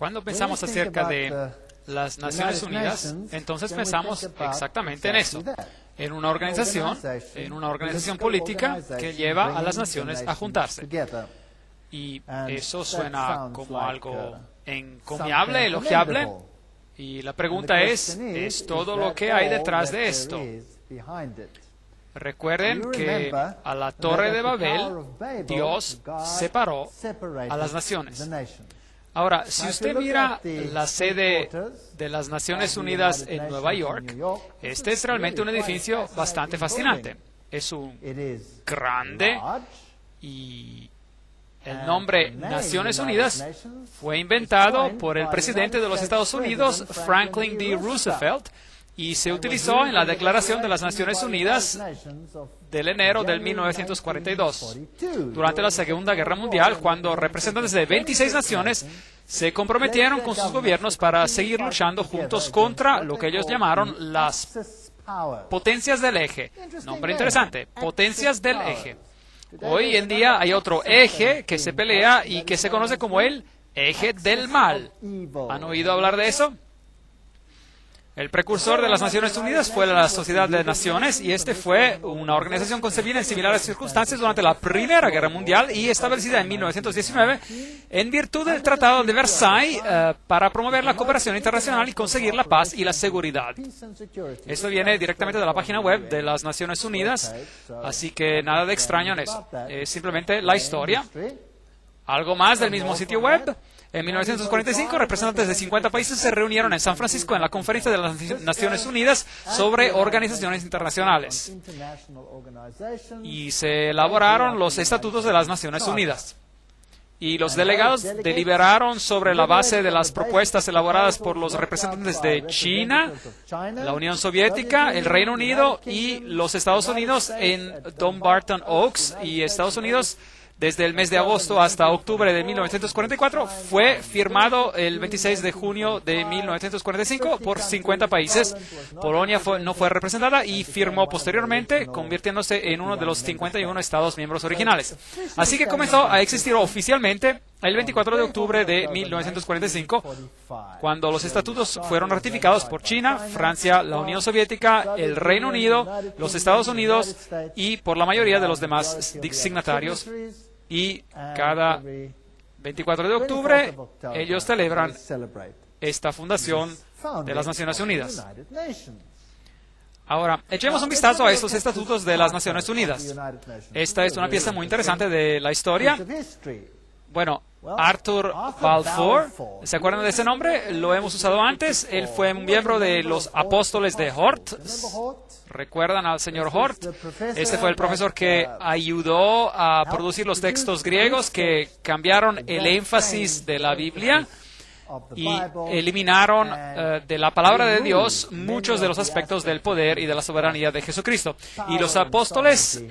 cuando pensamos acerca de las Naciones Unidas, entonces pensamos exactamente en eso, en una organización política que lleva a las naciones a juntarse. Y eso suena como algo encomiable, elogiable. Y la pregunta ¿es todo lo que hay detrás de esto? Recuerden que a la Torre de Babel, Dios separó a las naciones. Ahora, si usted mira la sede de las Naciones Unidas en Nueva York, este es realmente un edificio bastante fascinante. Es un grande y el nombre Naciones Unidas fue inventado por el presidente de los Estados Unidos, Franklin D. Roosevelt, y se utilizó en la Declaración de las Naciones Unidas del enero del 1942, durante la Segunda Guerra Mundial, cuando representantes de 26 naciones se comprometieron con sus gobiernos para seguir luchando juntos contra lo que ellos llamaron las potencias del eje. Nombre interesante, potencias del eje. Hoy en día hay otro eje que se pelea y que se conoce como el eje del mal. ¿Han oído hablar de eso? El precursor de las Naciones Unidas fue la Sociedad de Naciones, y este fue una organización concebida en similares circunstancias durante la Primera Guerra Mundial y establecida en 1919 en virtud del Tratado de Versailles para promover la cooperación internacional y conseguir la paz y la seguridad. Esto viene directamente de la página web de las Naciones Unidas, así que nada de extraño en eso. Es simplemente la historia. Algo más del mismo sitio web. En 1945, representantes de 50 países se reunieron en San Francisco en la Conferencia de las Naciones Unidas sobre organizaciones internacionales y se elaboraron los estatutos de las Naciones Unidas. Y los delegados deliberaron sobre la base de las propuestas elaboradas por los representantes de China, la Unión Soviética, el Reino Unido y los Estados Unidos en Dumbarton Oaks, y Estados Unidos. Desde el mes de agosto hasta octubre de 1944, fue firmado el 26 de junio de 1945 por 50 países. Polonia no fue representada y firmó posteriormente, convirtiéndose en uno de los 51 Estados miembros originales. Así que comenzó a existir oficialmente el 24 de octubre de 1945, cuando los estatutos fueron ratificados por China, Francia, la Unión Soviética, el Reino Unido, los Estados Unidos y por la mayoría de los demás signatarios. Y cada 24 de octubre ellos celebran esta fundación de las Naciones Unidas. Ahora, echemos un vistazo a estos estatutos de las Naciones Unidas. Esta es una pieza muy interesante de la historia. Bueno, Arthur Balfour, ¿se acuerdan de ese nombre? Lo hemos usado antes. Él fue un miembro de los apóstoles de Hort. ¿Recuerdan al señor Hort? Este fue el profesor que ayudó a producir los textos griegos que cambiaron el énfasis de la Biblia y eliminaron de la palabra de Dios muchos de los aspectos del poder y de la soberanía de Jesucristo. Y los apóstoles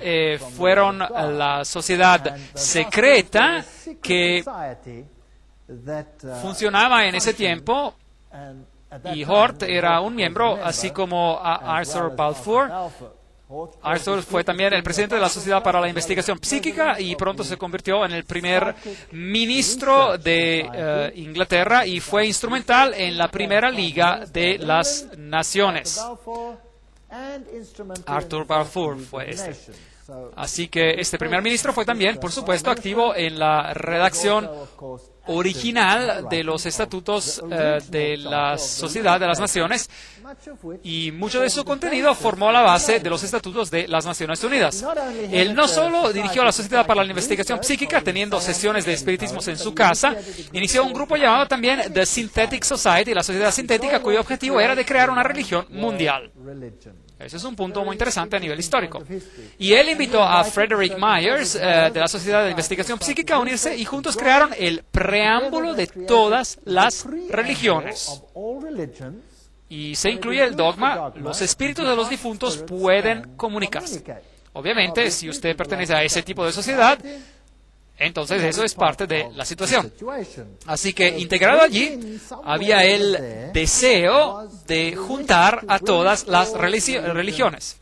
fueron la sociedad secreta que funcionaba en ese tiempo, y Hort era un miembro, así como Arthur Balfour. Arthur fue también el presidente de la Sociedad para la Investigación Psíquica y pronto se convirtió en el primer ministro de Inglaterra y fue instrumental en la Primera Liga de las Naciones. Arthur Balfour fue este. Así que este primer ministro fue también, por supuesto, activo en la redacción original de los estatutos de la Sociedad de las Naciones, y mucho de su contenido formó la base de los estatutos de las Naciones Unidas. Él no solo dirigió a la Sociedad para la Investigación Psíquica, teniendo sesiones de espiritismos en su casa, inició un grupo llamado también The Synthetic Society, la Sociedad Sintética, cuyo objetivo era de crear una religión mundial. Ese es un punto muy interesante a nivel histórico. Y él invitó a Frederick Myers de la Sociedad de Investigación Psíquica a unirse, y juntos crearon el preámbulo de todas las religiones. Y se incluye el dogma: los espíritus de los difuntos pueden comunicarse. Obviamente, si usted pertenece a ese tipo de sociedad, entonces eso es parte de la situación. Así que integrado allí había el deseo de juntar a todas las religiones.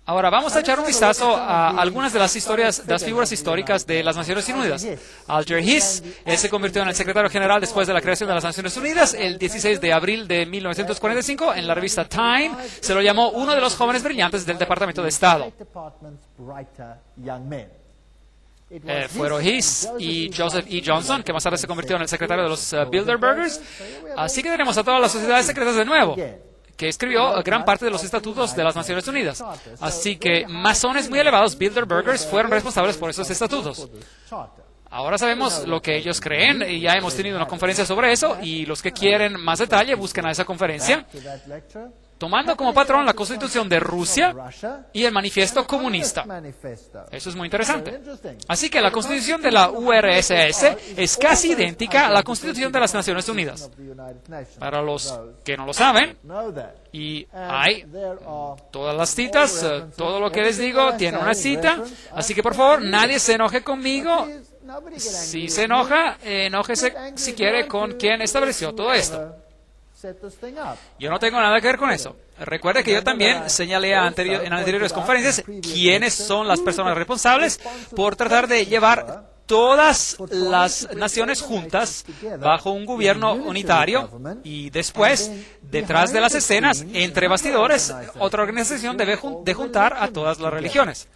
Ahora vamos a echar un vistazo a algunas de las figuras históricas de las Naciones Unidas. Alger Hiss, él se convirtió en el secretario general después de la creación de las Naciones Unidas el 16 de abril de 1945. En la revista Time se lo llamó uno de los jóvenes brillantes del Departamento de Estado. Fueron Hiss y Joseph E. Johnson, que más tarde se convirtió en el secretario de los Bilderbergers. Así que tenemos a todas las sociedades secretas de nuevo, que escribió gran parte de los estatutos de las Naciones Unidas. Así que masones muy elevados, Bilderbergers, fueron responsables por esos estatutos. Ahora sabemos lo que ellos creen y ya hemos tenido una conferencia sobre eso, y los que quieren más detalle busquen a esa conferencia, tomando como patrón la Constitución de Rusia y el Manifiesto Comunista. Eso es muy interesante. Así que la Constitución de la URSS es casi idéntica a la Constitución de las Naciones Unidas. Para los que no lo saben, y hay todas las citas, todo lo que les digo tiene una cita, así que por favor nadie se enoje conmigo. Si se enoja, enójese si quiere con quien estableció todo esto. Yo no tengo nada que ver con eso. Recuerde que yo también señalé en anteriores conferencias quiénes son las personas responsables por tratar de llevar todas las naciones juntas bajo un gobierno unitario, y después, detrás de las escenas, entre bastidores, otra organización debe de juntar a todas las religiones.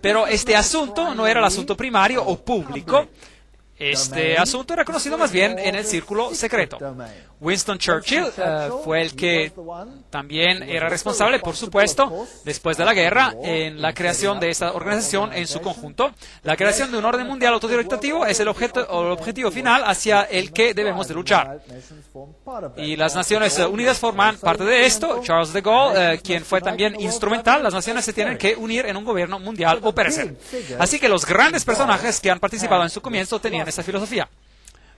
Pero este asunto no era el asunto primario o público. Este asunto era conocido más bien en el círculo secreto. Winston Churchill fue el que también era responsable, por supuesto, después de la guerra, en la creación de esta organización en su conjunto. La creación de un orden mundial autodirigido es el objetivo final hacia el que debemos de luchar. Y las Naciones Unidas forman parte de esto. Charles de Gaulle, quien fue también instrumental, las naciones se tienen que unir en un gobierno mundial o perecer. Así que los grandes personajes que han participado en su comienzo tenían esta filosofía.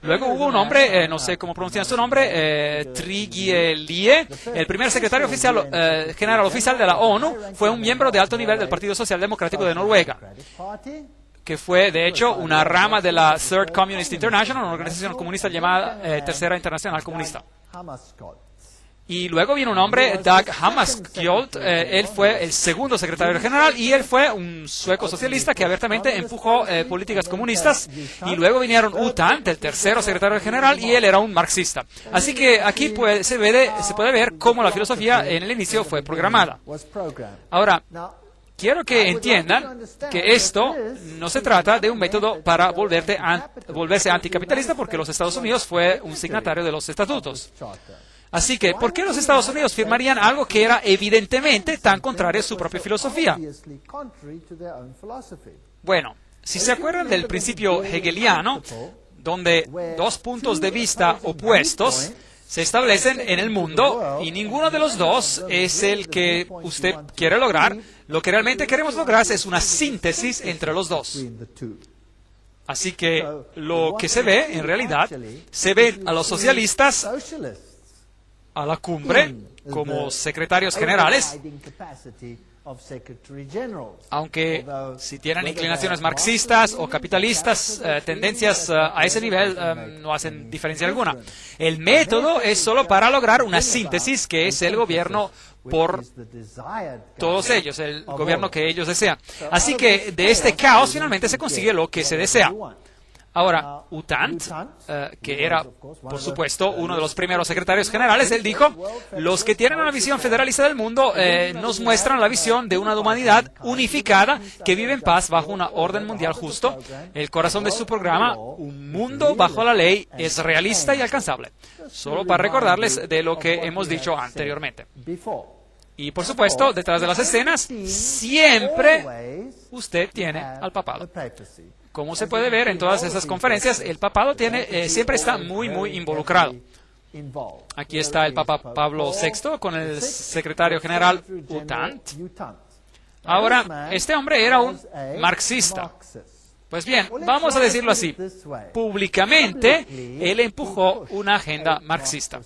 Luego hubo un hombre, no sé cómo pronunciar su nombre, Trygve, el primer secretario general oficial de la ONU, fue un miembro de alto nivel del Partido Social Democrático de Noruega, que fue, de hecho, una rama de la Third Communist International, una organización comunista llamada Tercera Internacional Comunista. Y luego vino un hombre, Dag Hammarskjöld, él fue el segundo secretario general, y él fue un sueco socialista que abiertamente empujó políticas comunistas. Y luego vinieron U Thant, el tercero secretario general, y él era un marxista. Así que aquí se puede ver cómo la filosofía en el inicio fue programada. Ahora, quiero que entiendan que esto no se trata de un método para volverse anticapitalista, porque los Estados Unidos fue un signatario de los estatutos. Así que, ¿por qué los Estados Unidos firmarían algo que era evidentemente tan contrario a su propia filosofía? Bueno, si se acuerdan del principio hegeliano, donde dos puntos de vista opuestos se establecen en el mundo y ninguno de los dos es el que usted quiere lograr, lo que realmente queremos lograr es una síntesis entre los dos. Así que lo que se ve, en realidad, se ven a los socialistas a la cumbre como secretarios generales, aunque si tienen inclinaciones marxistas o capitalistas, tendencias a ese nivel no hacen diferencia alguna. El método es solo para lograr una síntesis, que es el gobierno por todos ellos, el gobierno que ellos desean. Así que de este caos finalmente se consigue lo que se desea. Ahora, U Thant, que era, por supuesto, uno de los primeros secretarios generales, él dijo: los que tienen una visión federalista del mundo nos muestran la visión de una humanidad unificada que vive en paz bajo una orden mundial justo. El corazón de su programa, un mundo bajo la ley, es realista y alcanzable. Solo para recordarles de lo que hemos dicho anteriormente. Y, por supuesto, detrás de las escenas, siempre usted tiene al papado. Como se puede ver en todas esas conferencias, el papado siempre está muy involucrado. Aquí está el Papa Pablo VI con el secretario general U Thant. Ahora, este hombre era un marxista. Pues bien, vamos a decirlo así. Públicamente, él empujó una agenda marxista.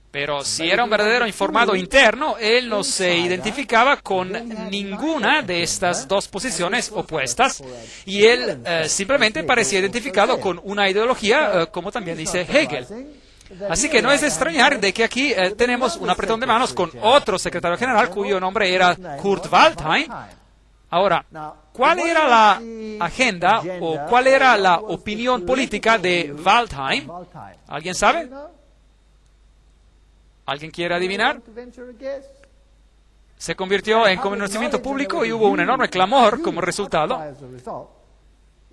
Pero si era un verdadero informado interno, él no se identificaba con ninguna de estas dos posiciones opuestas, y él simplemente parecía identificado con una ideología, como también dice Hegel. Así que no es de extrañar de que aquí tenemos un apretón de manos con otro secretario general cuyo nombre era Kurt Waldheim. Ahora, ¿cuál era la agenda o cuál era la opinión política de Waldheim? ¿Alguien sabe? ¿Alguien quiere adivinar? Se convirtió en conocimiento público y hubo un enorme clamor como resultado.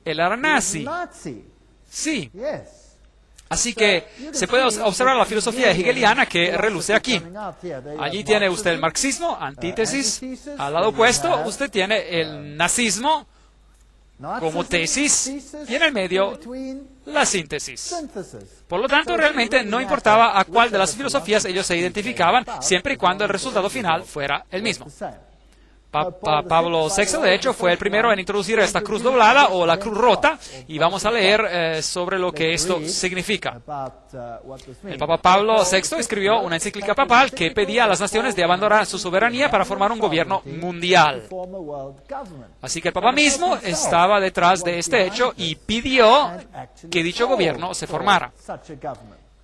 Él era nazi. Sí. Así que se puede observar la filosofía hegeliana que reluce aquí. Allí tiene usted el marxismo, antítesis. Al lado opuesto, usted tiene el nazismo como tesis y en el medio la síntesis. Por lo tanto, realmente no importaba a cuál de las filosofías ellos se identificaban, siempre y cuando el resultado final fuera el mismo. Pablo VI, de hecho, fue el primero en introducir esta cruz doblada o la cruz rota, y vamos a leer sobre lo que esto significa. El Papa Pablo VI escribió una encíclica papal que pedía a las naciones de abandonar su soberanía para formar un gobierno mundial. Así que el Papa mismo estaba detrás de este hecho y pidió que dicho gobierno se formara.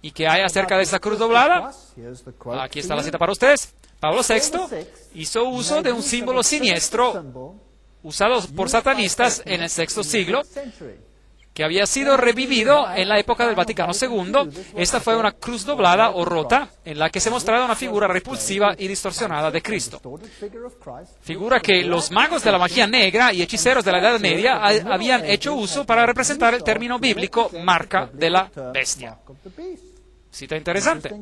¿Y qué hay acerca de esta cruz doblada? Aquí está la cita para ustedes. Pablo VI hizo uso de un símbolo siniestro usado por satanistas en el sexto siglo, que había sido revivido en la época del Vaticano II. Esta fue una cruz doblada o rota en la que se mostraba una figura repulsiva y distorsionada de Cristo. Figura que los magos de la magia negra y hechiceros de la Edad Media habían hecho uso para representar el término bíblico marca de la bestia. Cita interesante.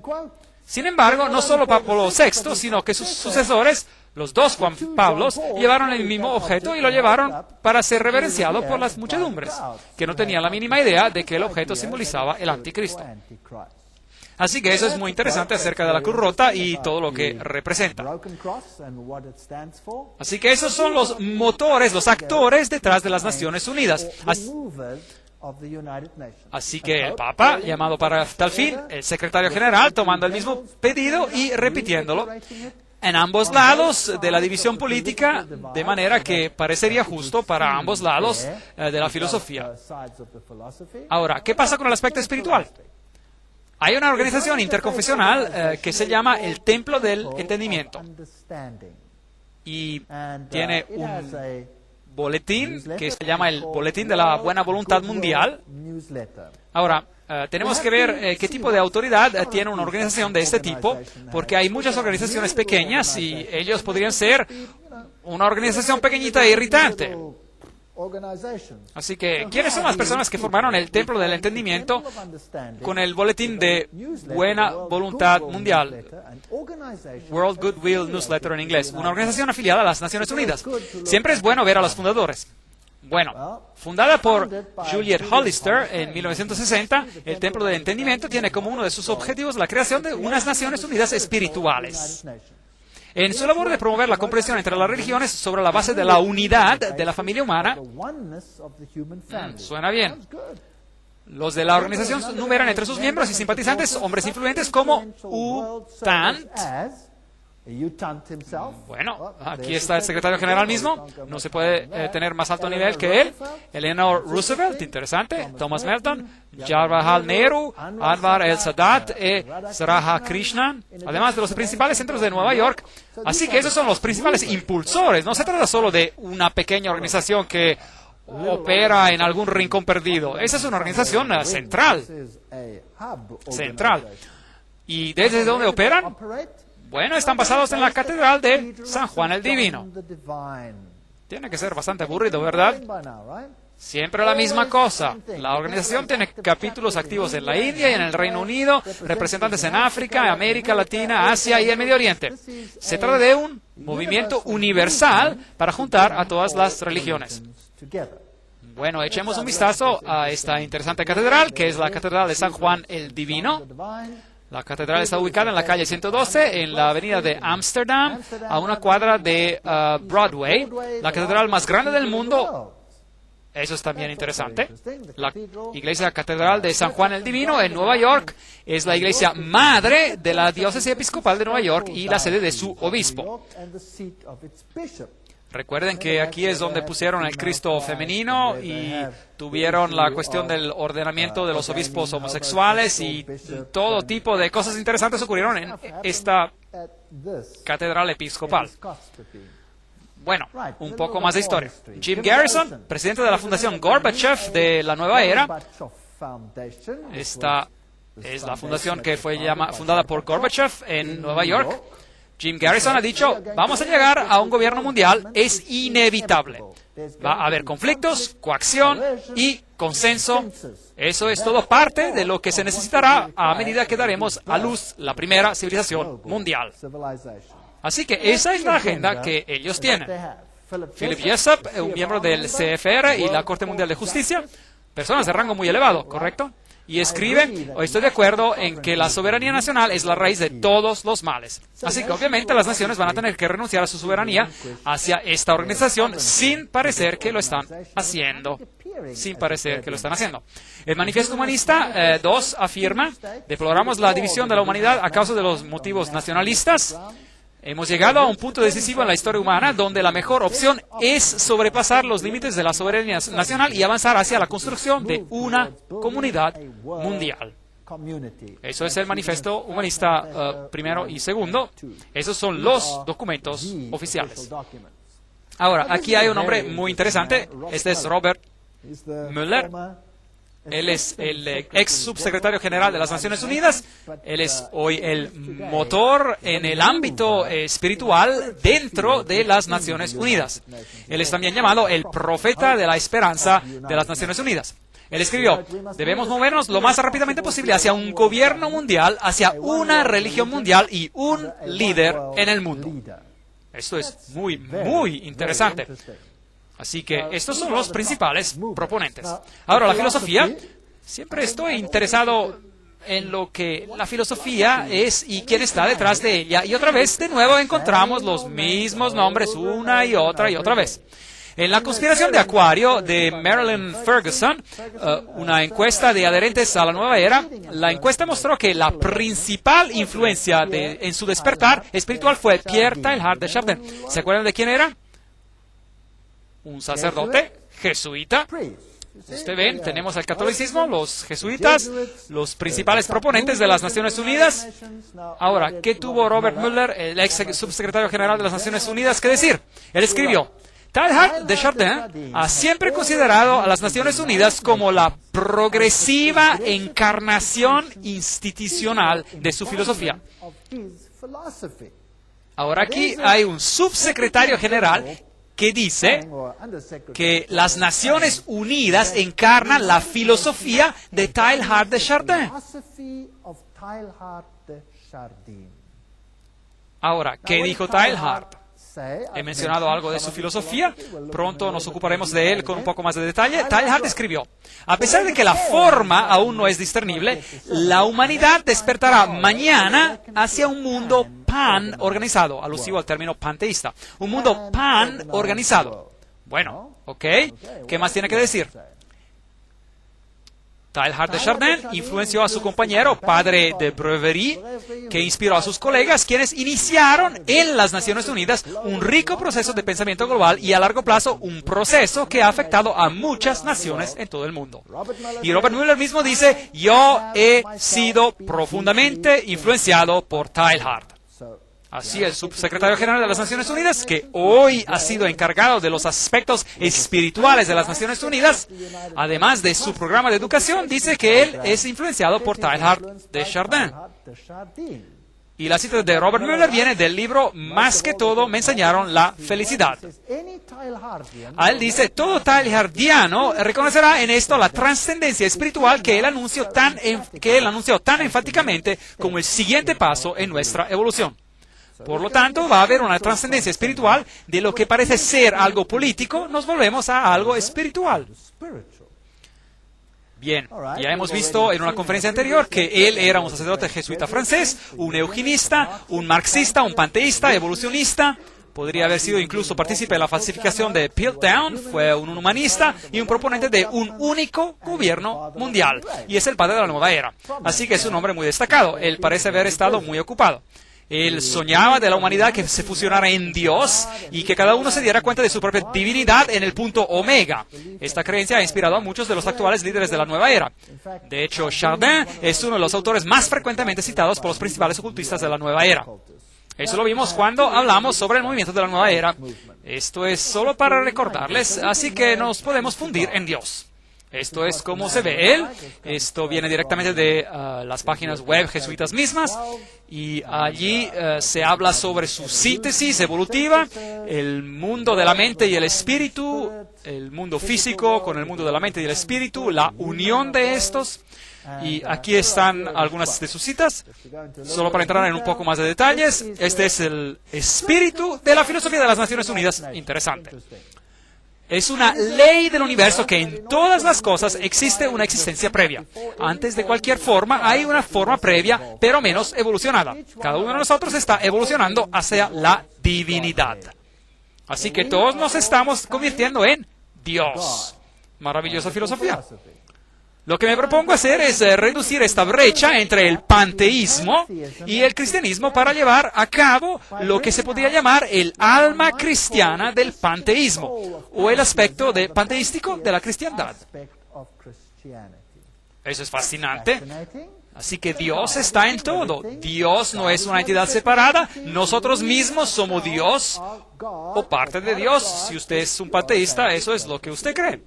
Sin embargo, no solo Pablo VI, sino que sus sucesores, los dos Juan Pablos, llevaron el mismo objeto y lo llevaron para ser reverenciado por las muchedumbres, que no tenían la mínima idea de que el objeto simbolizaba el anticristo. Así que eso es muy interesante acerca de la cruz rota y todo lo que representa. Así que esos son los motores, los actores detrás de las Naciones Unidas. Así que el Papa, llamado para tal fin, el secretario general, tomando el mismo pedido y repitiéndolo en ambos lados de la división política, de manera que parecería justo para ambos lados de la filosofía. Ahora, ¿qué pasa con el aspecto espiritual? Hay una organización interconfesional que se llama el Templo del Entendimiento y tiene un boletín que se llama el Boletín de la Buena Voluntad Mundial. Ahora, tenemos que ver qué tipo de autoridad tiene una organización de este tipo, porque hay muchas organizaciones pequeñas y ellos podrían ser una organización pequeñita e irritante. Así que, ¿quiénes son las personas que formaron el Templo del Entendimiento con el Boletín de Buena Voluntad Mundial? World Goodwill Newsletter en inglés. Una organización afiliada a las Naciones Unidas. Siempre es bueno ver a los fundadores. Bueno, fundada por Juliet Hollister en 1960, el Templo del Entendimiento tiene como uno de sus objetivos la creación de unas Naciones Unidas espirituales. En su labor de promover la comprensión entre las religiones sobre la base de la unidad de la familia humana, suena bien. Los de la organización numeran entre sus miembros y simpatizantes hombres influyentes como U-Tant. Bueno, aquí está el secretario general mismo, no se puede tener más alto nivel que él. Eleanor Roosevelt, interesante. Thomas Merton, Jawaharlal Nehru, Anwar el-Sadat y Radha Krishnan, además de los principales centros de Nueva York. Así que esos son los principales impulsores. No se trata solo de una pequeña organización que opera en algún rincón perdido. Esa es una organización central. ¿Y desde dónde operan? Bueno, están basados en la Catedral de San Juan el Divino. Tiene que ser bastante aburrido, ¿verdad? Siempre la misma cosa. La organización tiene capítulos activos en la India y en el Reino Unido, representantes en África, América Latina, Asia y el Medio Oriente. Se trata de un movimiento universal para juntar a todas las religiones. Bueno, echemos un vistazo a esta interesante catedral, que es la Catedral de San Juan el Divino. La catedral está ubicada en la calle 112, en la avenida de Ámsterdam, a una cuadra de Broadway. La catedral más grande del mundo. Eso es también interesante. La iglesia catedral de San Juan el Divino en Nueva York es la iglesia madre de la diócesis episcopal de Nueva York y la sede de su obispo. Recuerden que aquí es donde pusieron el Cristo femenino y tuvieron la cuestión del ordenamiento de los obispos homosexuales y todo tipo de cosas interesantes ocurrieron en esta catedral episcopal. Bueno, un poco más de historia. Jim Garrison, presidente de la Fundación Gorbachev de la Nueva Era. Esta es la fundación que fue fundada por Gorbachev en Nueva York. Jim Garrison ha dicho, vamos a llegar a un gobierno mundial, es inevitable. Va a haber conflictos, coacción y consenso. Eso es todo parte de lo que se necesitará a medida que daremos a luz la primera civilización mundial. Así que esa es la agenda que ellos tienen. Philip Jessup, un miembro del CFR y la Corte Mundial de Justicia, personas de rango muy elevado, ¿correcto? Y escribe, estoy de acuerdo en que la soberanía nacional es la raíz de todos los males. Así que obviamente las naciones van a tener que renunciar a su soberanía hacia esta organización sin parecer que lo están haciendo. Sin parecer que lo están haciendo. El Manifiesto Humanista 2 afirma, deploramos la división de la humanidad a causa de los motivos nacionalistas. Hemos llegado a un punto decisivo en la historia humana donde la mejor opción es sobrepasar los límites de la soberanía nacional y avanzar hacia la construcción de una comunidad mundial. Eso es el Manifiesto Humanista primero y segundo. Esos son los documentos oficiales. Ahora, aquí hay un hombre muy interesante. Este es Robert Mueller. Él es el ex subsecretario general de las Naciones Unidas. Él es hoy el motor en el ámbito espiritual dentro de las Naciones Unidas. Él es también llamado el profeta de la esperanza de las Naciones Unidas. Él escribió, debemos movernos lo más rápidamente posible hacia un gobierno mundial, hacia una religión mundial y un líder en el mundo. Esto es muy, muy interesante. Así que estos son los principales proponentes. Ahora, la filosofía, siempre estoy interesado en lo que la filosofía es y quién está detrás de ella. Y otra vez, de nuevo, encontramos los mismos nombres una y otra vez. En la conspiración de Acuario de Marilyn Ferguson, una encuesta de adherentes a la nueva era, la encuesta mostró que la principal influencia en su despertar espiritual fue Pierre Teilhard de Chardin. ¿Se acuerdan de quién era? Un sacerdote jesuita. Ustedes ven, tenemos el catolicismo, los jesuitas, los principales proponentes de las Naciones Unidas. Ahora, ¿qué tuvo Robert Mueller, el ex subsecretario general de las Naciones Unidas, que decir? Él escribió, Teilhard de Chardin ha siempre considerado a las Naciones Unidas como la progresiva encarnación institucional de su filosofía. Ahora aquí hay un subsecretario general que dice que las Naciones Unidas encarnan la filosofía de Teilhard de Chardin. Ahora, ¿qué dijo Teilhard? He mencionado algo de su filosofía, pronto nos ocuparemos de él con un poco más de detalle. Teilhard escribió, a pesar de que la forma aún no es discernible, la humanidad despertará mañana hacia un mundo pan-organizado, alusivo al término panteísta. Un mundo pan-organizado. Bueno, ok, ¿qué más tiene que decir? Teilhard de Chardin influenció a su compañero, padre de Breverie, que inspiró a sus colegas, quienes iniciaron en las Naciones Unidas un rico proceso de pensamiento global y a largo plazo un proceso que ha afectado a muchas naciones en todo el mundo. Y Robert Mueller mismo dice, yo he sido profundamente influenciado por Teilhard. Así el subsecretario general de las Naciones Unidas, que hoy ha sido encargado de los aspectos espirituales de las Naciones Unidas, además de su programa de educación, dice que él es influenciado por Teilhard de Chardin. Y la cita de Robert Mueller viene del libro Más que todo me enseñaron la felicidad. A él dice, todo teilhardiano reconocerá en esto la trascendencia espiritual que él anunció tan enfáticamente como el siguiente paso en nuestra evolución. Por lo tanto, va a haber una trascendencia espiritual de lo que parece ser algo político, nos volvemos a algo espiritual. Bien, ya hemos visto en una conferencia anterior que él era un sacerdote jesuita francés, un eugenista, un marxista, un panteísta, evolucionista. Podría haber sido incluso partícipe de la falsificación de Piltdown, fue un humanista y un proponente de un único gobierno mundial. Y es el padre de la nueva era. Así que es un hombre muy destacado. Él parece haber estado muy ocupado. Él soñaba de la humanidad que se fusionara en Dios y que cada uno se diera cuenta de su propia divinidad en el punto omega. Esta creencia ha inspirado a muchos de los actuales líderes de la nueva era. De hecho, Chardin es uno de los autores más frecuentemente citados por los principales ocultistas de la nueva era. Eso lo vimos cuando hablamos sobre el movimiento de la nueva era. Esto es solo para recordarles, así que nos podemos fundir en Dios. Esto es cómo se ve Él. Esto viene directamente de las páginas web jesuitas mismas. Y allí se habla sobre su síntesis evolutiva, el mundo de la mente y el espíritu, el mundo físico con el mundo de la mente y el espíritu, la unión de estos. Y aquí están algunas de sus citas, solo para entrar en un poco más de detalles. Este es el espíritu de la filosofía de las Naciones Unidas. Interesante. Es una ley del universo que en todas las cosas existe una existencia previa. Antes de cualquier forma, hay una forma previa, pero menos evolucionada. Cada uno de nosotros está evolucionando hacia la divinidad. Así que todos nos estamos convirtiendo en Dios. Maravillosa filosofía. Lo que me propongo hacer es reducir esta brecha entre el panteísmo y el cristianismo para llevar a cabo lo que se podría llamar el alma cristiana del panteísmo, o el aspecto panteístico de la cristiandad. Eso es fascinante. Así que Dios está en todo. Dios no es una entidad separada. Nosotros mismos somos Dios o parte de Dios. Si usted es un panteísta, eso es lo que usted cree.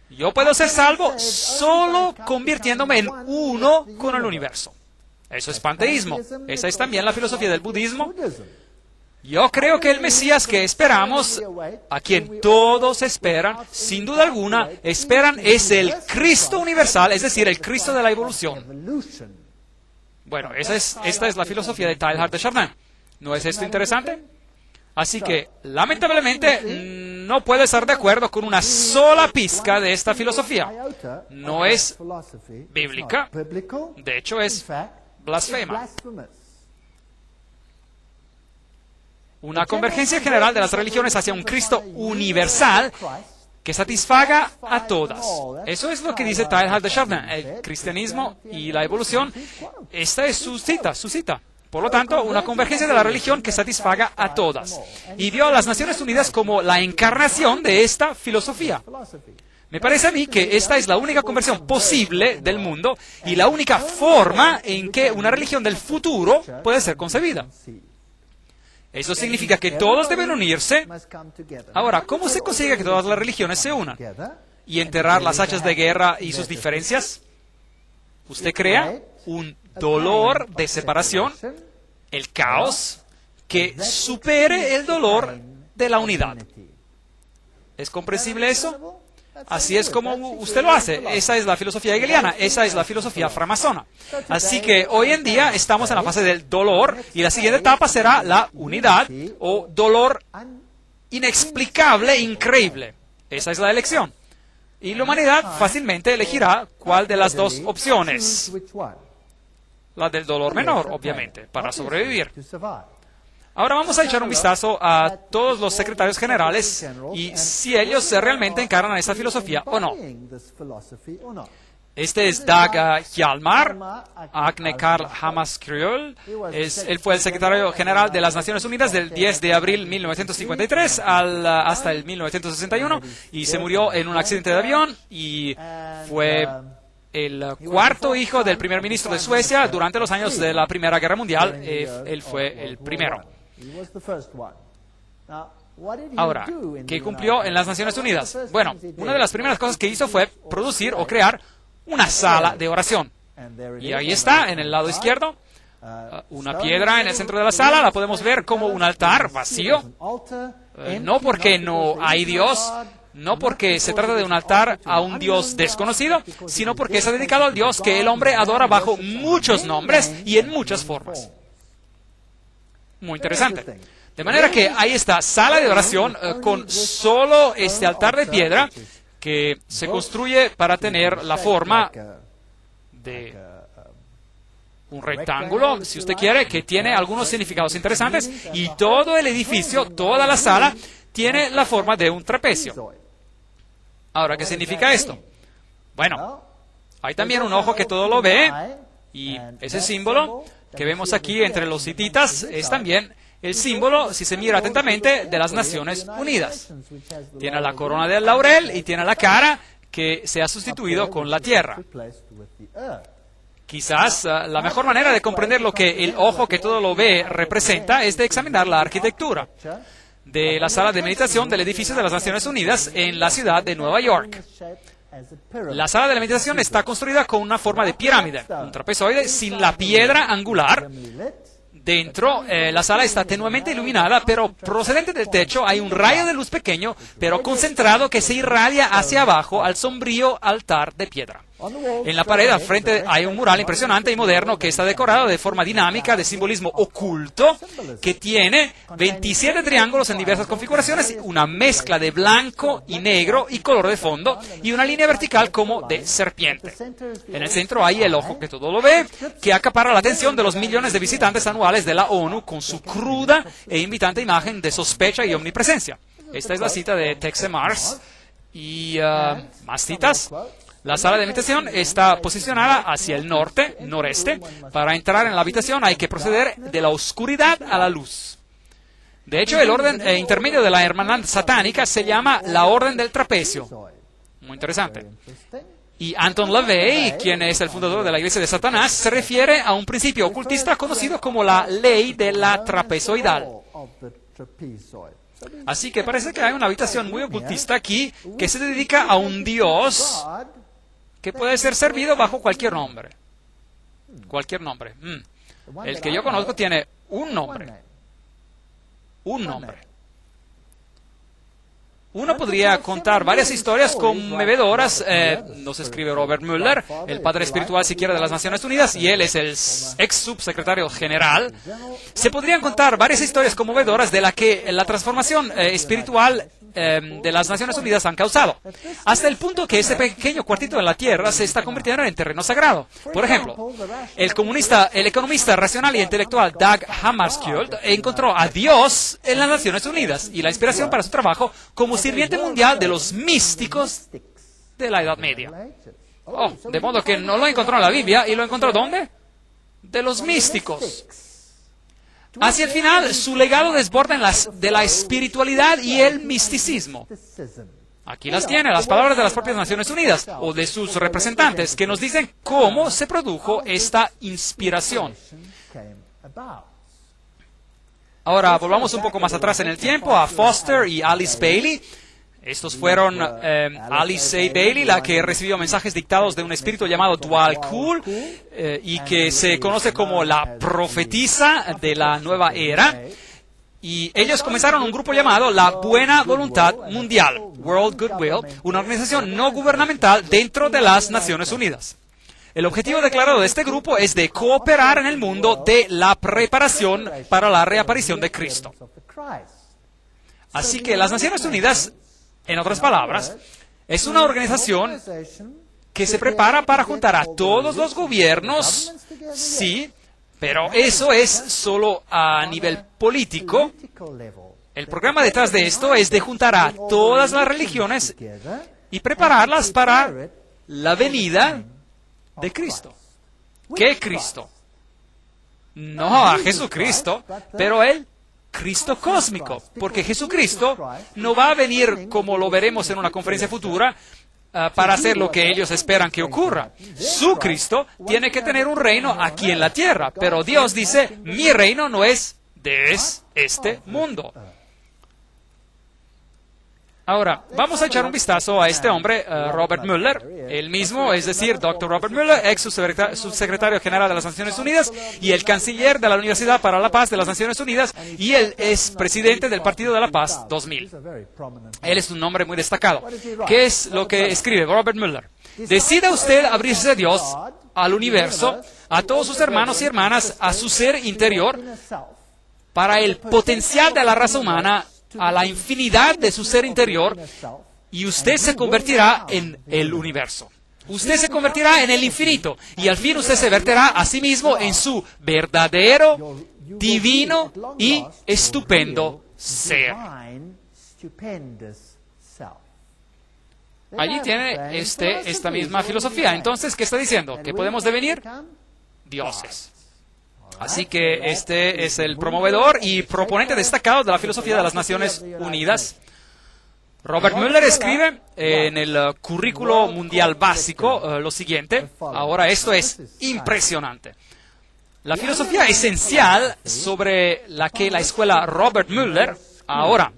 Yo puedo ser salvo solo convirtiéndome en uno con el universo. Eso es panteísmo. Esa es también la filosofía del budismo. Yo creo que el Mesías que esperamos, a quien todos esperan, sin duda alguna, esperan, es el Cristo universal, es decir, el Cristo de la evolución. Bueno, esta es la filosofía de Teilhard de Chardin. ¿No es esto interesante? Así que, lamentablemente, no puedo estar de acuerdo con una sola pizca de esta filosofía. No es bíblica, de hecho es blasfema. Una convergencia general de las religiones hacia un Cristo universal que satisfaga a todas. Eso es lo que dice Teilhard de Chardin. El cristianismo y la evolución, esta es su cita. Por lo tanto, una convergencia de la religión que satisfaga a todas. Y vio a las Naciones Unidas como la encarnación de esta filosofía. Me parece a mí que esta es la única conversión posible del mundo y la única forma en que una religión del futuro puede ser concebida. Eso significa que todos deben unirse. Ahora, ¿cómo se consigue que todas las religiones se unan? ¿Y enterrar las hachas de guerra y sus diferencias? ¿Usted crea un dolor de separación, el caos, que supere el dolor de la unidad? ¿Es comprensible eso? Así es como usted lo hace. Esa es la filosofía hegeliana, esa es la filosofía framasona. Así que hoy en día estamos en la fase del dolor y la siguiente etapa será la unidad o dolor inexplicable, increíble. Esa es la elección. Y la humanidad fácilmente elegirá cuál de las dos opciones. La del dolor menor, obviamente, para sobrevivir. Ahora vamos a echar un vistazo a todos los secretarios generales y si ellos realmente encarnan esta filosofía o no. Este es Dag Hjalmar, Agne Carl Hammarskjöld. Él fue el secretario general de las Naciones Unidas del 10 de abril 1953 hasta el 1961 y se murió en un accidente de avión y fue el cuarto hijo del primer ministro de Suecia durante los años de la Primera Guerra Mundial. Él fue el primero. Ahora, ¿qué cumplió en las Naciones Unidas? Bueno, una de las primeras cosas que hizo fue producir o crear una sala de oración. Y ahí está, en el lado izquierdo, una piedra en el centro de la sala, la podemos ver como un altar vacío. No porque no hay Dios, no porque se trata de un altar a un Dios desconocido, sino porque está dedicado al Dios que el hombre adora bajo muchos nombres y en muchas formas. Muy interesante. De manera que hay esta sala de oración con solo este altar de piedra que se construye para tener la forma de un rectángulo, si usted quiere, que tiene algunos significados interesantes, y todo el edificio, toda la sala, tiene la forma de un trapecio. Ahora, ¿qué significa esto? Bueno, hay también un ojo que todo lo ve, y ese símbolo que vemos aquí entre los hititas es también el símbolo, si se mira atentamente, de las Naciones Unidas. Tiene la corona del laurel y tiene la cara que se ha sustituido con la tierra. Quizás la mejor manera de comprender lo que el ojo que todo lo ve representa es de examinar la arquitectura de la sala de meditación del edificio de las Naciones Unidas en la ciudad de Nueva York. La sala de la meditación está construida con una forma de pirámide, un trapezoide sin la piedra angular. Dentro, la sala está tenuemente iluminada, pero procedente del techo hay un rayo de luz pequeño, pero concentrado, que se irradia hacia abajo al sombrío altar de piedra. En la pared al frente hay un mural impresionante y moderno que está decorado de forma dinámica de simbolismo oculto, que tiene 27 triángulos en diversas configuraciones, una mezcla de blanco y negro y color de fondo, y una línea vertical como de serpiente. En el centro hay el ojo que todo lo ve, que acapara la atención de los millones de visitantes anuales de la ONU con su cruda e invitante imagen de sospecha y omnipresencia. Esta es la cita de Texe Marrs y más citas. La sala de meditación está posicionada hacia el norte, noreste. Para entrar en la habitación hay que proceder de la oscuridad a la luz. De hecho, el orden intermedio de la hermandad satánica se llama la Orden del Trapecio. Muy interesante. Y Anton LaVey, quien es el fundador de la Iglesia de Satanás, se refiere a un principio ocultista conocido como la ley de la trapezoidal. Así que parece que hay una habitación muy ocultista aquí que se dedica a un Dios que puede ser servido bajo cualquier nombre. Cualquier nombre. El que yo conozco tiene un nombre. Un nombre. Uno podría contar varias historias conmovedoras, nos escribe Robert Mueller, el padre espiritual siquiera de las Naciones Unidas, y él es el ex subsecretario general. Se podrían contar varias historias conmovedoras de la que la transformación espiritual de las Naciones Unidas han causado, hasta el punto que ese pequeño cuartito en la Tierra se está convirtiendo en terreno sagrado. Por ejemplo, el economista racional y intelectual Dag Hammarskjöld encontró a Dios en las Naciones Unidas y la inspiración para su trabajo como sirviente mundial de los místicos de la Edad Media. Oh, de modo que no lo encontró en la Biblia, ¿y lo encontró dónde? De los místicos. Hacia el final, su legado desborda de la espiritualidad y el misticismo. Aquí las tiene, las palabras de las propias Naciones Unidas, o de sus representantes, que nos dicen cómo se produjo esta inspiración. Ahora, volvamos un poco más atrás en el tiempo, a Foster y Alice Bailey. Estos fueron Alice A. Bailey, la que recibió mensajes dictados de un espíritu llamado Dwal Kul, y que se conoce como la profetisa de la nueva era. Y ellos comenzaron un grupo llamado la Buena Voluntad Mundial, World Goodwill, una organización no gubernamental dentro de las Naciones Unidas. El objetivo declarado de este grupo es de cooperar en el mundo de la preparación para la reaparición de Cristo. Así que las Naciones Unidas, en otras palabras, es una organización que se prepara para juntar a todos los gobiernos, sí, pero eso es solo a nivel político. El programa detrás de esto es de juntar a todas las religiones y prepararlas para la venida de Cristo. ¿Qué Cristo? No a Jesucristo, pero el Cristo cósmico, porque Jesucristo no va a venir, como lo veremos en una conferencia futura, para hacer lo que ellos esperan que ocurra. Su Cristo tiene que tener un reino aquí en la tierra, pero Dios dice, mi reino no es de este mundo. Ahora, vamos a echar un vistazo a este hombre, Robert Mueller, el mismo, es decir, Dr. Robert Mueller, ex subsecretario general de las Naciones Unidas y el canciller de la Universidad para la Paz de las Naciones Unidas, y él es presidente del Partido de la Paz 2000. Él es un nombre muy destacado. ¿Qué es lo que escribe Robert Mueller? Decida usted abrirse a Dios, al universo, a todos sus hermanos y hermanas, a su ser interior, para el potencial de la raza humana, a la infinidad de su ser interior, y usted se convertirá en el universo. Usted se convertirá en el infinito, y al fin usted se verterá a sí mismo en su verdadero, divino y estupendo ser. Allí tiene esta misma filosofía. Entonces, ¿qué está diciendo? ¿Que podemos devenir? Dioses. Así que este es el promovedor y proponente destacado de la filosofía de las Naciones Unidas. Robert Mueller escribe en el currículo mundial básico lo siguiente. Ahora, esto es impresionante. La filosofía esencial sobre la que la escuela Robert Mueller... Ahora,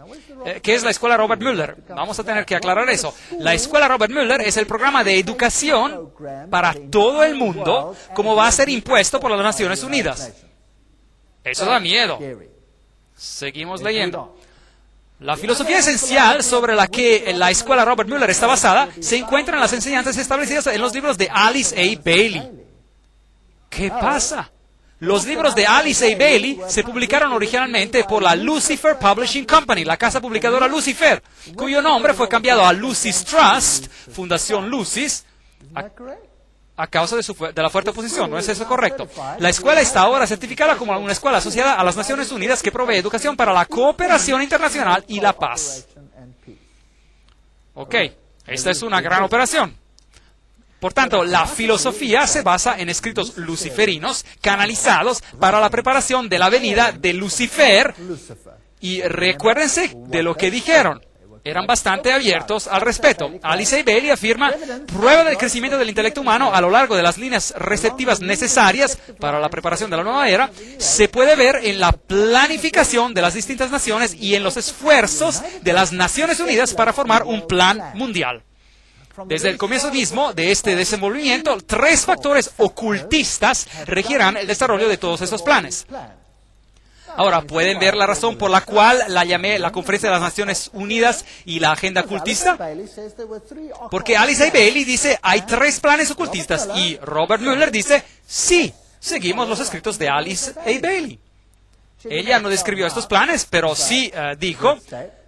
¿qué es la escuela Robert Mueller? Vamos a tener que aclarar eso. La escuela Robert Mueller es el programa de educación para todo el mundo, como va a ser impuesto por las Naciones Unidas. Eso da miedo. Seguimos leyendo. La filosofía esencial sobre la que la escuela Robert Mueller está basada se encuentra en las enseñanzas establecidas en los libros de Alice A. Bailey. ¿Qué pasa? Los libros de Alice A. Bailey se publicaron originalmente por la Lucifer Publishing Company, la casa publicadora Lucifer, cuyo nombre fue cambiado a Lucis Trust, Fundación Lucis, a causa de la fuerte oposición. ¿No es eso correcto? La escuela está ahora certificada como una escuela asociada a las Naciones Unidas que provee educación para la cooperación internacional y la paz. Ok, esta es una gran operación. Por tanto, la filosofía se basa en escritos luciferinos canalizados para la preparación de la venida de Lucifer. Y recuérdense de lo que dijeron. Eran bastante abiertos al respecto. Alice A. Bailey afirma, prueba del crecimiento del intelecto humano a lo largo de las líneas receptivas necesarias para la preparación de la nueva era, se puede ver en la planificación de las distintas naciones y en los esfuerzos de las Naciones Unidas para formar un plan mundial. Desde el comienzo mismo de este desenvolvimiento, 3 factores ocultistas regirán el desarrollo de todos esos planes. Ahora, ¿pueden ver la razón por la cual la llamé la Conferencia de las Naciones Unidas y la Agenda Ocultista? Porque Alice A. Bailey dice, hay 3 planes ocultistas, y Robert Mueller dice, sí, seguimos los escritos de Alice A. Bailey. Ella no describió estos planes, pero sí dijo,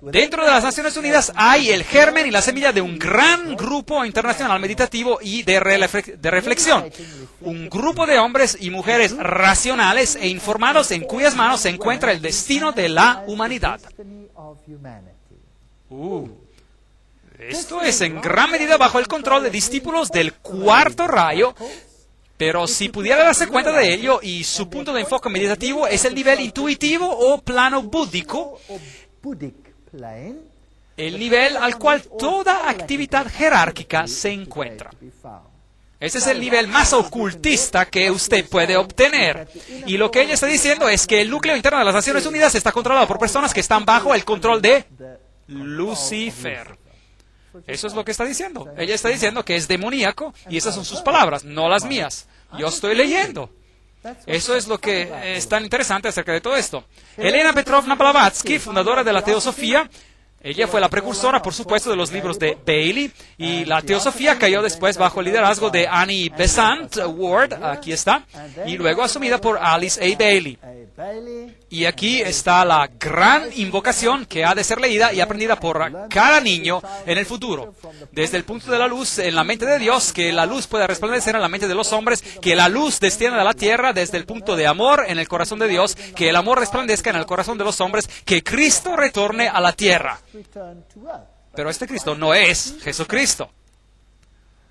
dentro de las Naciones Unidas hay el germen y la semilla de un gran grupo internacional meditativo y de reflexión. Un grupo de hombres y mujeres racionales e informados en cuyas manos se encuentra el destino de la humanidad. Esto es en gran medida bajo el control de discípulos del cuarto rayo. Pero si pudiera darse cuenta de ello, y su punto de enfoque meditativo es el nivel intuitivo o plano búdico, el nivel al cual toda actividad jerárquica se encuentra. Ese es el nivel más ocultista que usted puede obtener. Y lo que ella está diciendo es que el núcleo interno de las Naciones Unidas está controlado por personas que están bajo el control de Lucifer. Eso es lo que está diciendo. Ella está diciendo que es demoníaco, y esas son sus palabras, no las mías. Yo estoy leyendo. Eso es lo que es tan interesante acerca de todo esto. Elena Petrovna Blavatsky, fundadora de la Teosofía, ella fue la precursora, por supuesto, de los libros de Bailey, y la Teosofía cayó después bajo el liderazgo de Annie Besant Ward, aquí está, y luego asumida por Alice A. Bailey. Y aquí está la gran invocación que ha de ser leída y aprendida por cada niño en el futuro. Desde el punto de la luz en la mente de Dios, que la luz pueda resplandecer en la mente de los hombres, que la luz descienda a la tierra desde el punto de amor en el corazón de Dios, que el amor resplandezca en el corazón de los hombres, que Cristo retorne a la tierra. Pero este Cristo no es Jesucristo.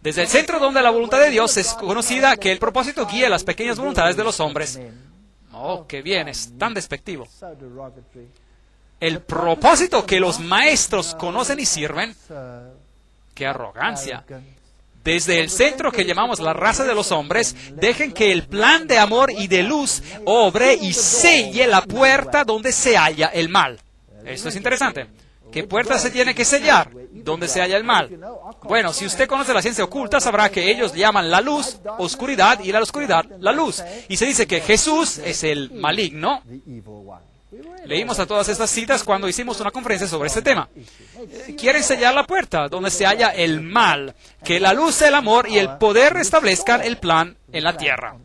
Desde el centro donde la voluntad de Dios es conocida, que el propósito guíe las pequeñas voluntades de los hombres. Oh, qué bien, es tan despectivo. El propósito que los maestros conocen y sirven, qué arrogancia. Desde el centro que llamamos la raza de los hombres, dejen que el plan de amor y de luz obre y selle la puerta donde se halla el mal. Esto es interesante. ¿Qué puerta se tiene que sellar? ¿Dónde se halla el mal? Bueno, si usted conoce la ciencia oculta, sabrá que ellos llaman la luz oscuridad y la oscuridad la luz. Y se dice que Jesús es el maligno. Leímos a todas estas citas cuando hicimos una conferencia sobre este tema. Quieren sellar la puerta donde se halla el mal, que la luz, el amor y el poder restablezcan el plan en la tierra.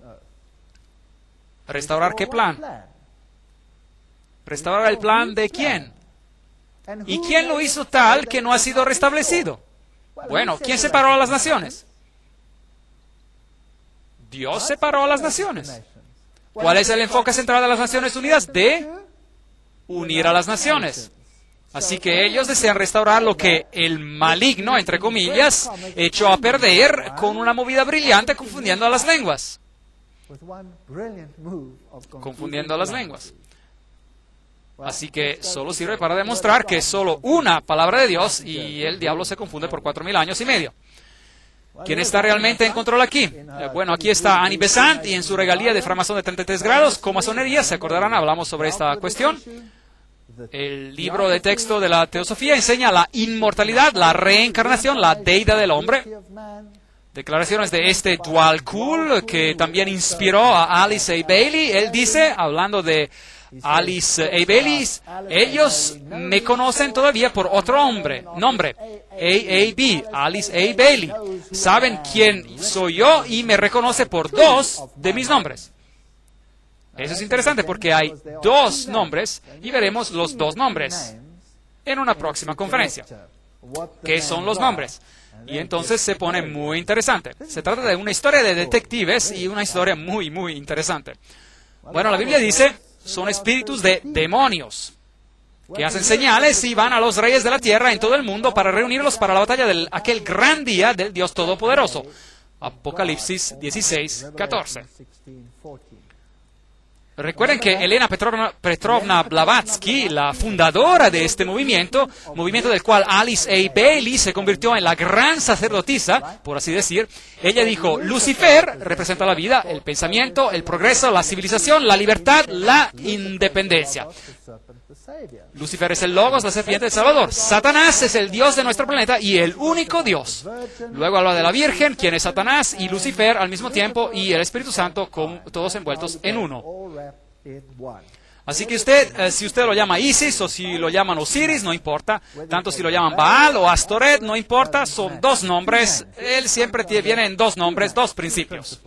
¿Restaurar qué plan? ¿Restaurar el plan de quién? ¿Y quién lo hizo tal que no ha sido restablecido? Bueno, ¿quién separó a las naciones? Dios separó a las naciones. ¿Cuál es el enfoque central de las Naciones Unidas? De unir a las naciones. Así que ellos desean restaurar lo que el maligno, entre comillas, echó a perder con una movida brillante confundiendo a las lenguas. confundiendo las lenguas. Así que solo sirve para demostrar que es solo una palabra de Dios y el diablo se confunde por 4.000 años y medio. ¿Quién está realmente en control aquí? Bueno, aquí está Annie Besant y en su regalía de francmasón de 33 grados, comasonería, se acordarán, hablamos sobre esta cuestión. El libro de texto de la teosofía enseña la inmortalidad, la reencarnación, la deidad del hombre. Declaraciones de este Dwal-Kul, que también inspiró a Alice A. Bailey. Él dice, hablando de Alice A. Bailey, ellos me conocen todavía por otro nombre, A.A.B., Alice A. Bailey. Saben quién soy yo y me reconoce por dos de mis nombres. Eso es interesante porque hay dos nombres y veremos los dos nombres en una próxima conferencia. ¿Qué son los nombres? Y entonces se pone muy interesante. Se trata de una historia de detectives y una historia muy, muy interesante. Bueno, la Biblia dice, son espíritus de demonios que hacen señales y van a los reyes de la tierra en todo el mundo para reunirlos para la batalla de aquel gran día del Dios Todopoderoso. Apocalipsis 16:14. Recuerden que Elena Petrovna Blavatsky, la fundadora de este movimiento del cual Alice A. Bailey se convirtió en la gran sacerdotisa, por así decir, ella dijo, Lucifer representa la vida, el pensamiento, el progreso, la civilización, la libertad, la independencia. Lucifer es el Logos, la serpiente del Salvador. Satanás es el Dios de nuestro planeta y el único Dios. Luego habla de la Virgen, quien es Satanás, y Lucifer al mismo tiempo, y el Espíritu Santo, todos envueltos en uno. Así que si usted lo llama Isis o si lo llaman Osiris, no importa. Tanto si lo llaman Baal o Astoret, no importa. Son dos nombres. Él siempre viene en dos nombres, dos principios.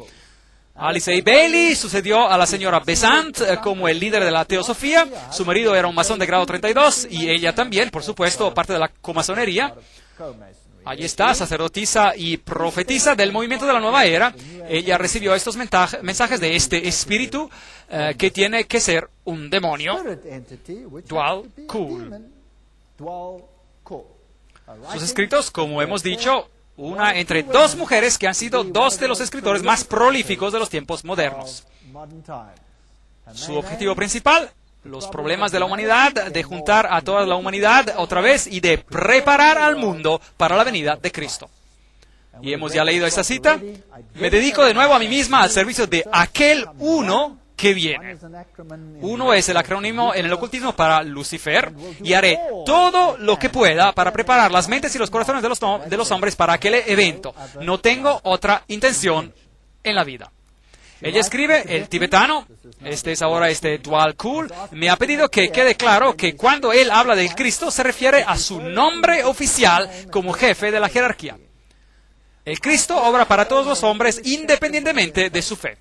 Alice A. Bailey sucedió a la señora Besant como el líder de la teosofía. Su marido era un masón de grado 32 y ella también, por supuesto, parte de la comasonería. Allí está, sacerdotisa y profetisa del movimiento de la nueva era. Ella recibió estos mensajes de este espíritu que tiene que ser un demonio. Dwal-Kul. Sus escritos, como hemos dicho, una entre dos mujeres que han sido dos de los escritores más prolíficos de los tiempos modernos. Su objetivo principal, los problemas de la humanidad, de juntar a toda la humanidad otra vez y de preparar al mundo para la venida de Cristo. Y hemos ya leído esa cita. Me dedico de nuevo a mí misma al servicio de aquel uno que viene. Uno es el acrónimo en el ocultismo para Lucifer, y haré todo lo que pueda para preparar las mentes y los corazones de los hombres para aquel evento. No tengo otra intención en la vida. Ella escribe, el tibetano, este es ahora Dwal-Kul, me ha pedido que quede claro que cuando él habla del Cristo se refiere a su nombre oficial como jefe de la jerarquía. El Cristo obra para todos los hombres independientemente de su fe.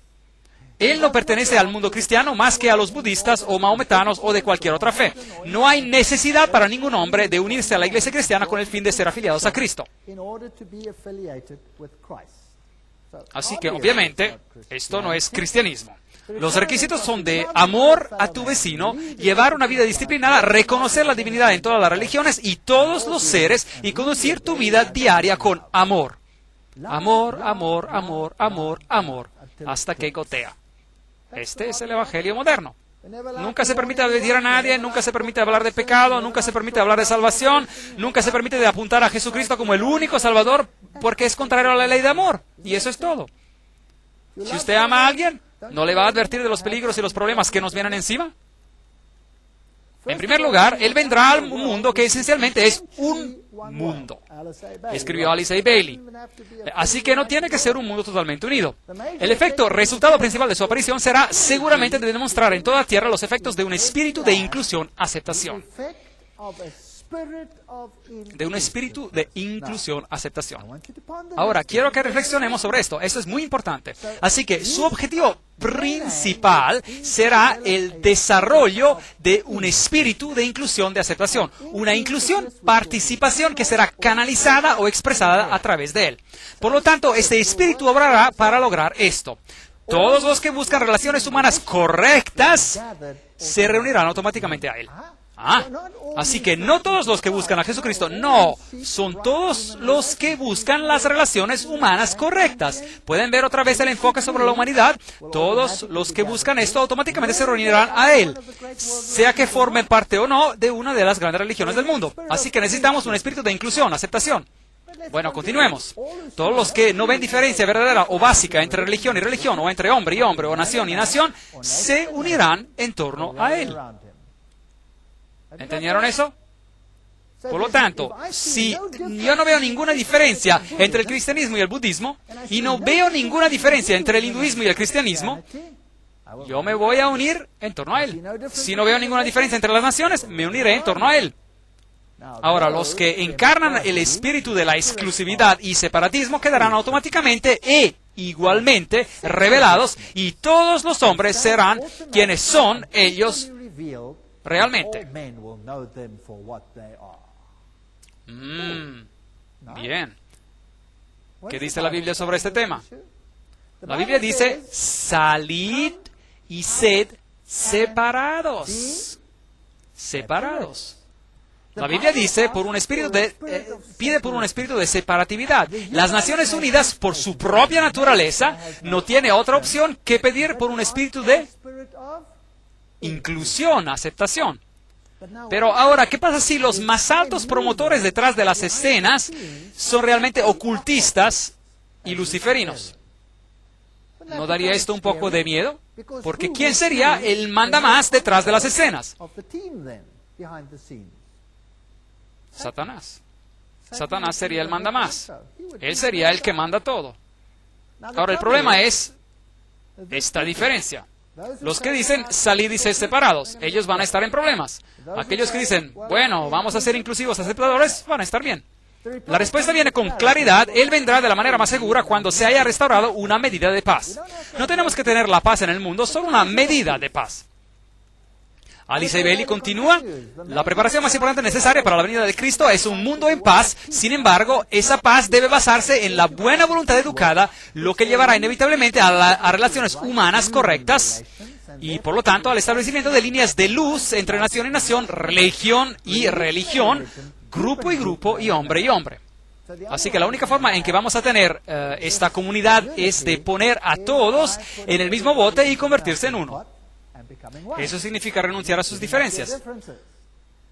Él no pertenece al mundo cristiano más que a los budistas o maometanos o de cualquier otra fe. No hay necesidad para ningún hombre de unirse a la iglesia cristiana con el fin de ser afiliados a Cristo. Así que, obviamente, esto no es cristianismo. Los requisitos son de amor a tu vecino, llevar una vida disciplinada, reconocer la divinidad en todas las religiones y todos los seres y conducir tu vida diaria con amor. Amor, amor, amor, amor, amor, hasta que gotea. Este es el Evangelio moderno. Nunca se permite advertir a nadie, nunca se permite hablar de pecado, nunca se permite hablar de salvación, nunca se permite de apuntar a Jesucristo como el único Salvador, porque es contrario a la ley de amor. Y eso es todo. Si usted ama a alguien, ¿no le va a advertir de los peligros y los problemas que nos vienen encima? En primer lugar, Él vendrá al mundo que esencialmente es un mundo. Escribió Alice A. Bailey. Así que no tiene que ser un mundo totalmente unido. El resultado principal de su aparición será seguramente de demostrar en toda la tierra los efectos de un espíritu de inclusión, aceptación. De un espíritu de inclusión, aceptación. Ahora, quiero que reflexionemos sobre esto. Esto es muy importante. Así que su objetivo principal será el desarrollo de un espíritu de inclusión, de aceptación. Una inclusión, participación que será canalizada o expresada a través de él. Por lo tanto, este espíritu obrará para lograr esto. Todos los que buscan relaciones humanas correctas se reunirán automáticamente a él. Así que no todos los que buscan a Jesucristo, no, son todos los que buscan las relaciones humanas correctas. ¿Pueden ver otra vez el enfoque sobre la humanidad? Todos los que buscan esto automáticamente se reunirán a Él, sea que formen parte o no de una de las grandes religiones del mundo. Así que necesitamos un espíritu de inclusión, aceptación. Bueno, continuemos. Todos los que no ven diferencia verdadera o básica entre religión y religión, o entre hombre y hombre, o nación y nación, se unirán en torno a Él. ¿Entendieron eso? Por lo tanto, si yo no veo ninguna diferencia entre el cristianismo y el budismo, y no veo ninguna diferencia entre el hinduismo y el cristianismo, yo me voy a unir en torno a Él. Si no veo ninguna diferencia entre las naciones, me uniré en torno a Él. Ahora, los que encarnan el espíritu de la exclusividad y separatismo quedarán automáticamente e igualmente revelados, y todos los hombres serán quienes son ellos realmente. Bien. ¿Qué dice la Biblia sobre este tema? La Biblia dice, salid y sed separados. Separados. La Biblia dice, pide por un espíritu de separatividad. Las Naciones Unidas, por su propia naturaleza, no tiene otra opción que pedir por un espíritu de inclusión, aceptación. Pero ahora, ¿qué pasa si los más altos promotores detrás de las escenas son realmente ocultistas y luciferinos? ¿No daría esto un poco de miedo? Porque ¿quién sería el mandamás detrás de las escenas? Satanás. Satanás sería el mandamás. Él sería el que manda todo. Ahora, el problema es esta diferencia. Los que dicen salid y sed separados, ellos van a estar en problemas. Aquellos que dicen, bueno, vamos a ser inclusivos, aceptadores, van a estar bien. La respuesta viene con claridad. Él vendrá de la manera más segura cuando se haya restaurado una medida de paz. No tenemos que tener la paz en el mundo, solo una medida de paz. Alice Bailey continúa, la preparación más importante necesaria para la venida de Cristo es un mundo en paz. Sin embargo, esa paz debe basarse en la buena voluntad educada, lo que llevará inevitablemente a relaciones humanas correctas y, por lo tanto, al establecimiento de líneas de luz entre nación y nación, religión y religión, grupo y grupo y hombre. Así que la única forma en que vamos a tener esta comunidad es de poner a todos en el mismo bote y convertirse en uno. Eso significa renunciar a sus diferencias.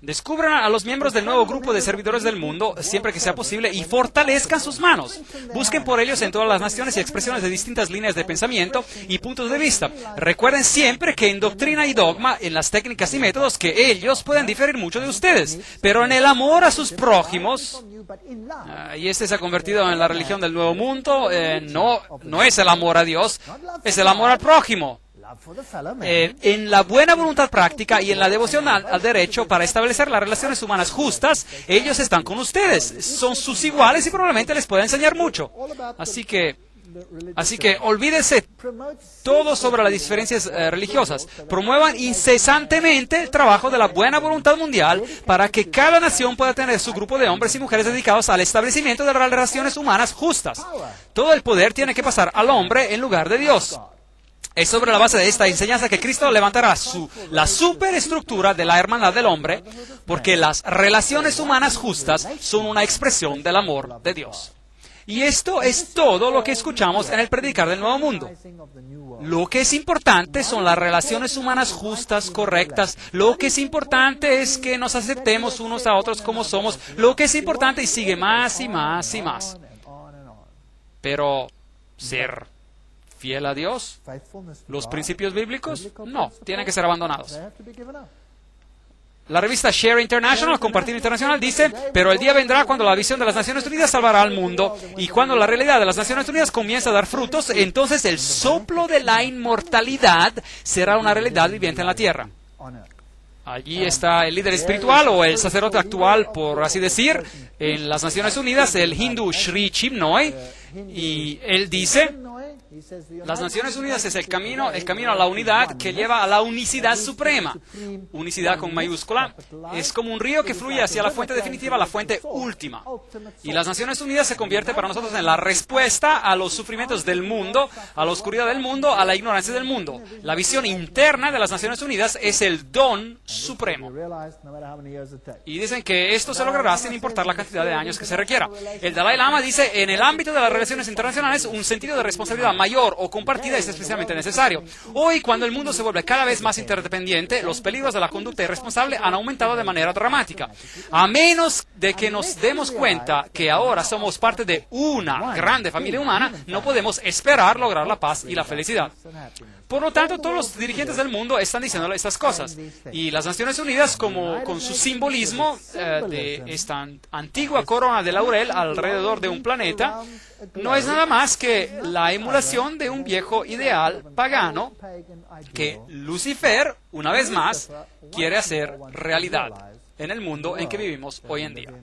Descubran a los miembros del nuevo grupo de servidores del mundo siempre que sea posible y fortalezcan sus manos. Busquen por ellos en todas las naciones y expresiones de distintas líneas de pensamiento y puntos de vista. Recuerden siempre que en doctrina y dogma, en las técnicas y métodos, que ellos pueden diferir mucho de ustedes, pero en el amor a sus prójimos, y este se ha convertido en la religión del nuevo mundo, no es el amor a Dios, es el amor al prójimo. En la buena voluntad práctica y en la devoción al derecho para establecer las relaciones humanas justas, ellos están con ustedes, son sus iguales y probablemente les pueda enseñar mucho. Así que olvídense todo sobre las diferencias religiosas. Promuevan incesantemente el trabajo de la buena voluntad mundial para que cada nación pueda tener su grupo de hombres y mujeres dedicados al establecimiento de las relaciones humanas justas. Todo el poder tiene que pasar al hombre en lugar de Dios. Es sobre la base de esta enseñanza que Cristo levantará la superestructura de la hermandad del hombre, porque las relaciones humanas justas son una expresión del amor de Dios. Y esto es todo lo que escuchamos en el predicar del Nuevo Mundo. Lo que es importante son las relaciones humanas justas, correctas. Lo que es importante es que nos aceptemos unos a otros como somos. Lo que es importante, y sigue más y más y más. Pero ser fiel a Dios, los principios bíblicos, no, tienen que ser abandonados. La revista Share International, Compartir Internacional, dice, pero el día vendrá cuando la visión de las Naciones Unidas salvará al mundo, y cuando la realidad de las Naciones Unidas comience a dar frutos, entonces el soplo de la inmortalidad será una realidad viviente en la tierra. Allí está el líder espiritual o el sacerdote actual, por así decir, en las Naciones Unidas, el hindú Sri Chinmoy, y él dice, Las Naciones Unidas es el camino a la unidad que lleva a la unicidad suprema. Unicidad con mayúscula. Es como un río que fluye hacia la fuente definitiva, la fuente última. Y las Naciones Unidas se convierte para nosotros en la respuesta a los sufrimientos del mundo, a la oscuridad del mundo, a la ignorancia del mundo. La visión interna de las Naciones Unidas es el don supremo. Y dicen que esto se logrará sin importar la cantidad de años que se requiera. El Dalai Lama dice, en el ámbito de las relaciones internacionales, un sentido de responsabilidad mayor o compartida es especialmente necesario. Hoy, cuando el mundo se vuelve cada vez más interdependiente, los peligros de la conducta irresponsable han aumentado de manera dramática. A menos de que nos demos cuenta que ahora somos parte de una grande familia humana, no podemos esperar lograr la paz y la felicidad. Por lo tanto, todos los dirigentes del mundo están diciendo estas cosas. Y las Naciones Unidas, con su simbolismo de esta antigua corona de laurel alrededor de un planeta, no es nada más que la emulación de un viejo ideal pagano que Lucifer, una vez más, quiere hacer realidad en el mundo en que vivimos hoy en día.